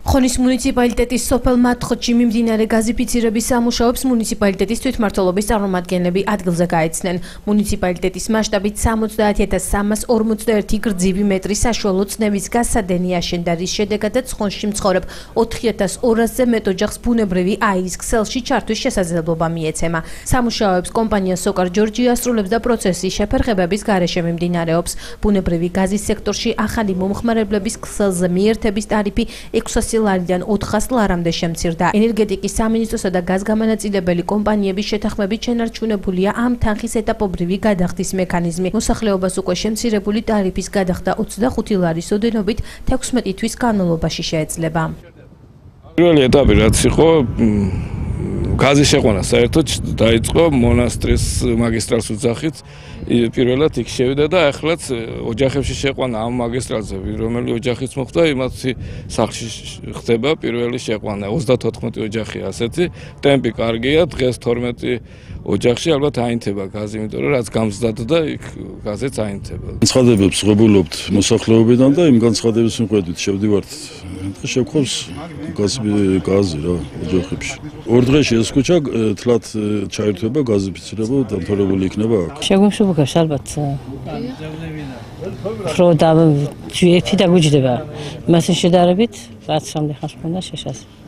ხონის მუნიციპალიტეტის სოფელ მათხოთში მიმდინარე გაზიფიცირების სამუშაოებს მუნიციპალიტეტის თვითმმართველობის წარმომადგენლები ადგილზე გაეცნენ. მუნიციპალიტეტის მასშტაბით 70341 გრძივი მეტრი საშუალო წნევის გასადენი აშენდა, რის შედეგადაც ხონში მცხოვრებ 4200-ზე მეტ ოჯახს ბუნებრივი აირის ქსელში ჩართვის შესაძლებლობა მიეცემა. სამუშაოებს კომპანია სოკარ ჯორჯი ასრულებს და პროცესი შეფერხებების გარეშე მიმდინარეობს. ბუნებრივი გაზის სექტორში ახალი მომხმარებლების ქსელზე მიერთების ტარიფი 600 ლარიდან 400 ლარამდე შემცირდა. ენერგეტიკის სამინისტროსა და გაზგამანაწილებელი კომპანიების შეთანხმებით შენარჩუნებულია ამ თანხის ეტაპობრივი გადახდის მექანიზმი. მოსახლეობას უკვე შემცირებული ტარიფის გადახდა 25 ლარის ოდენობით 16 თვის განმავლობაში შეეძლება. პირველი ეტაპი რაც იყო გაზის შეყვანა საერთოდ დაიწყო მონასტრის მაგისტრალს უძახით. პირველად იქ შევიდა და ახლაც ოჯახებში შეყვანა ამ მაგისტრალზე, რომელი ოჯახიც მოხდა, იმათი სახლში ხდება პირველი შეყვანა. 34 ოჯახია ასეთი, ტემპი კარგია, დღეს 12 ოჯახში ალბათ აინთება გაზი, იმიტომ რომ რაც გამზდადა და იქ გაზეც აინთება. განცხადებებს ღებულობთ მოსახლეობიდან და იმ განცხადების მიხედვით შევდივართ და შევქოს გაზი რა ოჯახებში. ორ დღეში ეს ქუჩა თლათ ჩაირთვება, გაზიფიცირება, დამთავრებული იქნება აქ. შეგვიმშობგავს ალბათ რო და ჯიეთი და გვიჯდება. მასის შედარებით რაც რამდენ ხანს მქონდა შეშას.